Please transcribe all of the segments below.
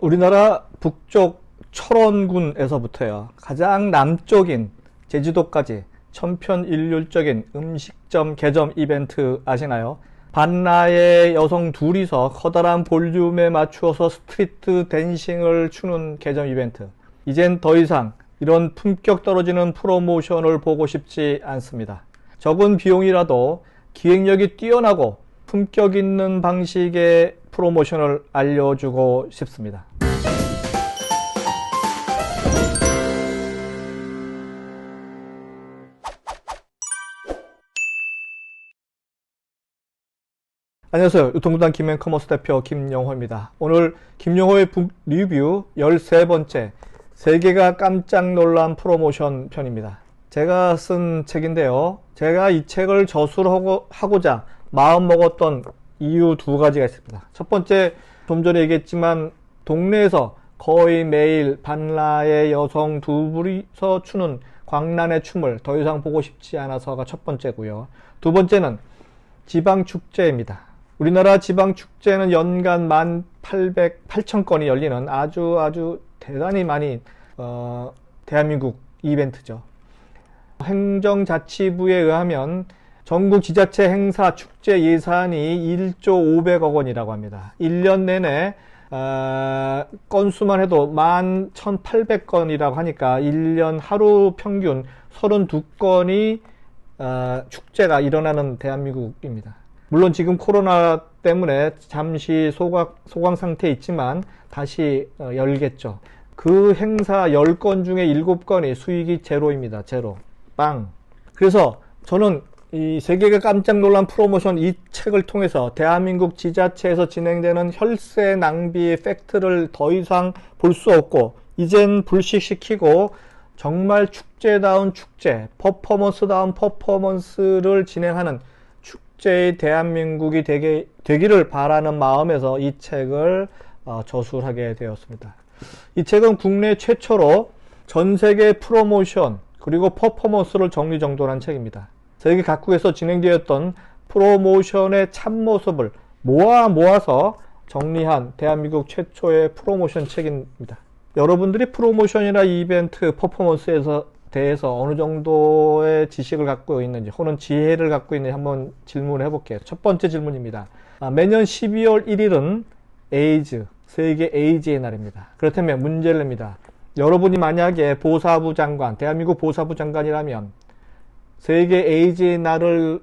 우리나라 북쪽 철원군에서부터요, 가장 남쪽인 제주도까지 천편일률적인 음식점 개점 이벤트 아시나요? 반나의 여성 둘이서 커다란 볼륨에 맞추어서 스트리트 댄싱을 추는 개점 이벤트. 이젠 더 이상 이런 품격 떨어지는 프로모션을 보고 싶지 않습니다. 적은 비용이라도 기획력이 뛰어나고 품격 있는 방식의 프로모션을 알려주고 싶습니다. 안녕하세요. 유통구단 김앤커머스 대표 김영호입니다. 오늘 김영호의 북 리뷰 13번째, 세계가 깜짝 놀란 프로모션 편입니다. 제가 쓴 책인데요, 제가 이 책을 저술하고자 마음먹었던 이유 두 가지가 있습니다. 첫 번째, 좀 전에 얘기했지만 동네에서 거의 매일 반나의 여성 두 분이서 추는 광란의 춤을 더 이상 보고 싶지 않아서가 첫 번째고요. 두 번째는 지방축제입니다. 우리나라 지방축제는 연간 8,000건이 열리는 아주 대단히 많이 대한민국 이벤트죠. 행정자치부에 의하면 전국 지자체 행사 축제 예산이 1조 500억 원이라고 합니다. 1년 내내 건수만 해도 11,800건이라고 하니까 1년 하루 평균 32건이 축제가 일어나는 대한민국입니다. 물론 지금 코로나 때문에 잠시 소강 상태에 있지만 다시 열겠죠. 그 행사 10건 중에 7건이 수익이 제로입니다. 제로. 빵. 그래서 저는 이 세계가 깜짝 놀란 프로모션 이 책을 통해서 대한민국 지자체에서 진행되는 혈세 낭비의 팩트를 더 이상 볼 수 없고, 이젠 불식시키고 정말 축제다운 축제, 퍼포먼스다운 퍼포먼스를 진행하는 축제의 대한민국이 되기를 바라는 마음에서 이 책을 저술하게 되었습니다. 이 책은 국내 최초로 전 세계 프로모션 그리고 퍼포먼스를 정리정돈한 책입니다. 세계 각국에서 진행되었던 프로모션의 참모습을 모아서 정리한 대한민국 최초의 프로모션 책입니다. 여러분들이 프로모션이나 이벤트, 퍼포먼스에 대해서 어느 정도의 지식을 갖고 있는지 혹은 지혜를 갖고 있는지 한번 질문을 해볼게요. 첫 번째 질문입니다. 매년 12월 1일은 에이즈, 세계 에이즈의 날입니다. 그렇다면 문제를 냅니다. 여러분이 만약에 보사부 장관, 대한민국 보사부 장관이라면 세계 에이즈의 날을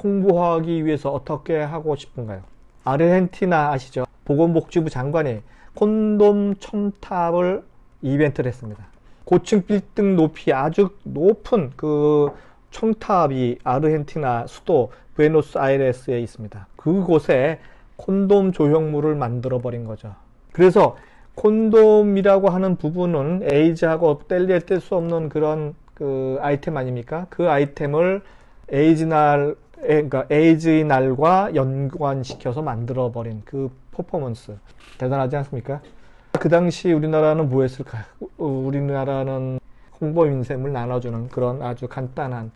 홍보하기 위해서 어떻게 하고 싶은가요? 아르헨티나 아시죠? 보건복지부 장관이 콘돔 첨탑을 이벤트를 했습니다. 고층 빌딩 높이 아주 높은 그 첨탑이 아르헨티나 수도 부에노스아이레스에 있습니다. 그곳에 콘돔 조형물을 만들어 버린 거죠. 그래서 콘돔이라고 하는 부분은 에이즈하고 뗄래야 뗄 수 없는 그런 그 아이템 아닙니까? 그 아이템을 그러니까 에이즈의 날과 연관시켜서 만들어 버린 그 퍼포먼스, 대단하지 않습니까? 그 당시 우리나라는 뭐 했을까요? 우리나라는 홍보 인셈을 나눠주는 그런 아주 간단한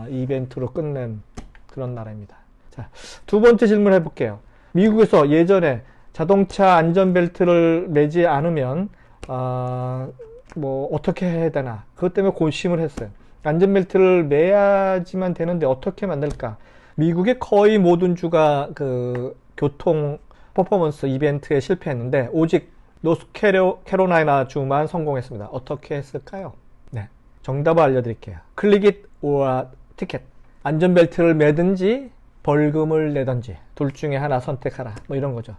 이벤트로 끝낸 그런 나라입니다. 자, 두 번째 질문 해볼게요. 미국에서 예전에 자동차 안전벨트를 매지 않으면 뭐 어떻게 해야 되나, 그것 때문에 고심을 했어요. 안전벨트를 매야지만 되는데 어떻게 만들까? 미국의 거의 모든 주가 그 교통 퍼포먼스 이벤트에 실패했는데 오직 노스캐롤라이나 주만 성공했습니다. 어떻게 했을까요? 네, 정답을 알려드릴게요. 클릭 잇 or 티켓. 안전벨트를 매든지 벌금을 내든지 둘 중에 하나 선택하라, 뭐 이런 거죠.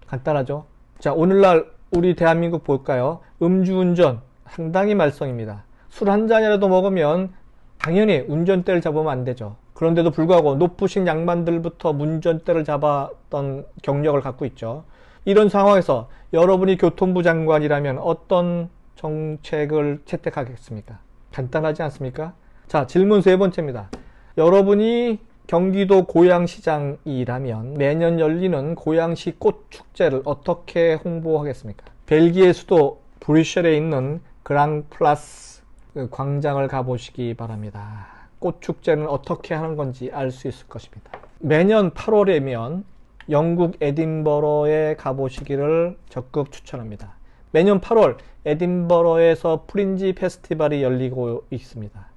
간단하죠? 자, 오늘날 우리 대한민국 볼까요? 음주운전 상당히 말썽입니다. 술 한 잔이라도 먹으면 당연히 운전대를 잡으면 안 되죠. 그런데도 불구하고 높으신 양반들부터 운전대를 잡았던 경력을 갖고 있죠. 이런 상황에서 여러분이 교통부 장관이라면 어떤 정책을 채택하겠습니까? 간단하지 않습니까? 자, 질문 세 번째입니다. 여러분이 경기도 고양시장이라면 매년 열리는 고양시 꽃축제를 어떻게 홍보하겠습니까? 벨기에 수도 브뤼셀에 있는 그랑플라스 광장을 가보시기 바랍니다. 꽃축제는 어떻게 하는 건지 알 수 있을 것입니다. 매년 8월이면 영국 에딘버러에 가보시기를 적극 추천합니다. 매년 8월 에딘버러에서 프린지 페스티벌이 열리고 있습니다.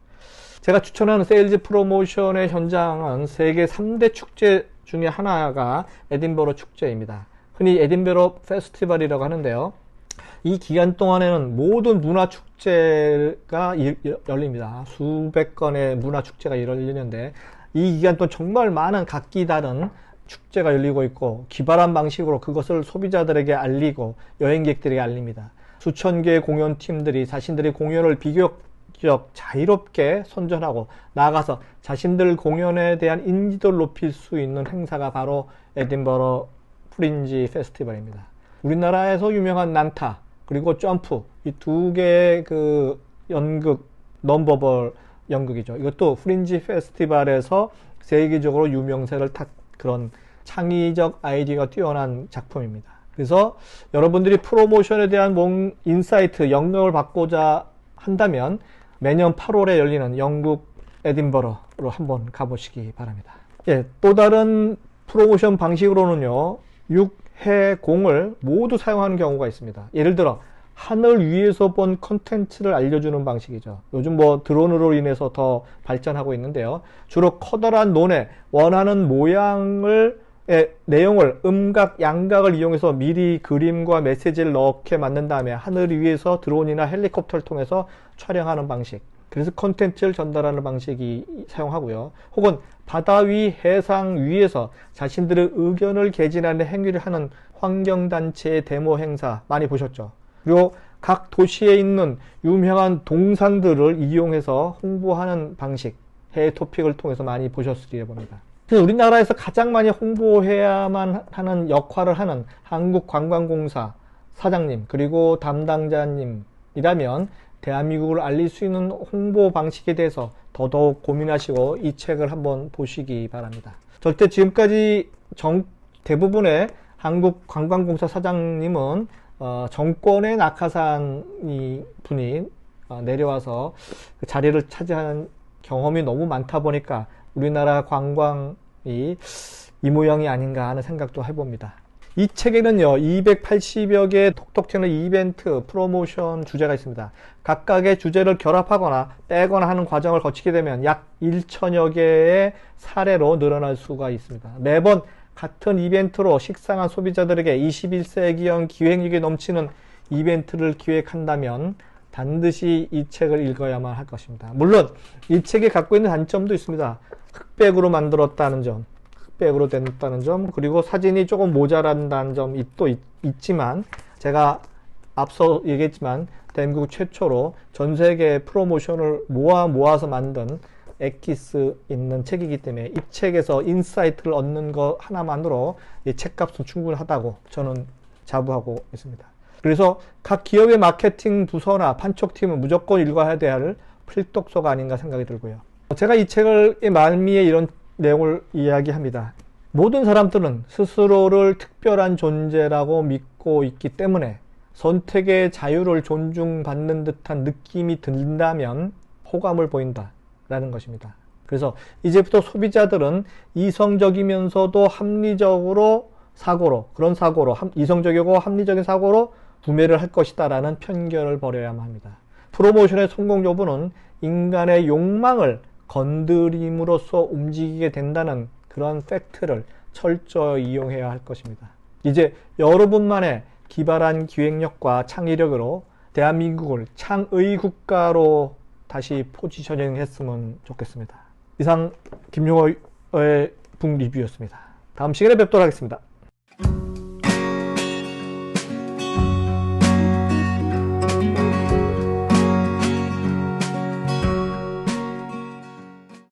제가 추천하는 세일즈 프로모션의 현장은 세계 3대 축제 중에 하나가 에딘버러 축제입니다. 흔히 에딘버러 페스티벌이라고 하는데요. 이 기간 동안에는 모든 문화 축제가 열립니다. 수백 건의 문화 축제가 열리는데 이 기간 동안 정말 많은 각기 다른 축제가 열리고 있고 기발한 방식으로 그것을 소비자들에게 알리고 여행객들에게 알립니다. 수천 개의 공연팀들이 자신들의 공연을 비교적 자유롭게 선전하고 나아가서 자신들 공연에 대한 인지도를 높일 수 있는 행사가 바로 에딘버러 프린지 페스티벌입니다. 우리나라에서 유명한 난타 그리고 점프 이 두 개의 그 연극 넘버벌 연극이죠. 이것도 프린지 페스티벌에서 세계적으로 유명세를 탔 그런 창의적 아이디어가 뛰어난 작품입니다. 그래서 여러분들이 프로모션에 대한 인사이트, 영감을 받고자 한다면 매년 8월에 열리는 영국 에딘버러로 한번 가보시기 바랍니다. 예, 또 다른 프로모션 방식으로는요, 육해공을 모두 사용하는 경우가 있습니다. 예를 들어 하늘 위에서 본 컨텐츠를 알려주는 방식이죠. 요즘 드론으로 인해서 더 발전하고 있는데요. 주로 커다란 논에 원하는 내용을 음각, 양각을 이용해서 미리 그림과 메시지를 넣게 만든 다음에 하늘 위에서 드론이나 헬리콥터를 통해서 촬영하는 방식. 그래서 컨텐츠를 전달하는 방식이 사용하고요. 혹은 바다 위, 해상 위에서 자신들의 의견을 개진하는 행위를 하는 환경단체의 데모 행사 많이 보셨죠? 그리고 각 도시에 있는 유명한 동상들을 이용해서 홍보하는 방식, 해외 토픽을 통해서 많이 보셨으리라 봅니다. 그래서 우리나라에서 가장 많이 홍보해야만 하는 역할을 하는 한국관광공사 사장님 그리고 담당자님이라면 대한민국을 알릴 수 있는 홍보 방식에 대해서 더더욱 고민하시고 이 책을 한번 보시기 바랍니다. 절대 지금까지 대부분의 한국관광공사 사장님은 정권의 낙하산 분이 내려와서 그 자리를 차지하는 경험이 너무 많다 보니까 우리나라 관광이 이 모양이 아닌가 하는 생각도 해봅니다. 이 책에는요 280여 개의 톡톡 채널 이벤트 프로모션 주제가 있습니다. 각각의 주제를 결합하거나 빼거나 하는 과정을 거치게 되면 약 1천여 개의 사례로 늘어날 수가 있습니다. 매번 같은 이벤트로 식상한 소비자들에게 21세기형 기획력이 넘치는 이벤트를 기획한다면 반드시 이 책을 읽어야만 할 것입니다. 물론 이 책이 갖고 있는 단점도 있습니다. 흑백으로 만들었다는 점, 흑백으로 됐다는 점, 그리고 사진이 조금 모자란다는 점이 또 있지만 제가 앞서 얘기했지만 대한민국 최초로 전 세계 프로모션을 모아서 만든 엑기스 있는 책이기 때문에 이 책에서 인사이트를 얻는 것 하나만으로 이 책값은 충분하다고 저는 자부하고 있습니다. 그래서 각 기업의 마케팅 부서나 판촉팀은 무조건 읽어야 될 필독서가 아닌가 생각이 들고요. 제가 이 책의 말미에 이런 내용을 이야기합니다. 모든 사람들은 스스로를 특별한 존재라고 믿고 있기 때문에 선택의 자유를 존중받는 듯한 느낌이 든다면 호감을 보인다 라는 것입니다. 그래서 이제부터 소비자들은 이성적이면서도 합리적으로 이성적이고 합리적인 사고로 구매를 할 것이다 라는 편견을 버려야만 합니다. 프로모션의 성공 여부는 인간의 욕망을 건드림으로써 움직이게 된다는 그런 팩트를 철저히 이용해야 할 것입니다. 이제 여러분만의 기발한 기획력과 창의력으로 대한민국을 창의 국가로 다시 포지셔닝 했으면 좋겠습니다. 이상 김용호의 북 리뷰였습니다. 다음 시간에 뵙도록 하겠습니다.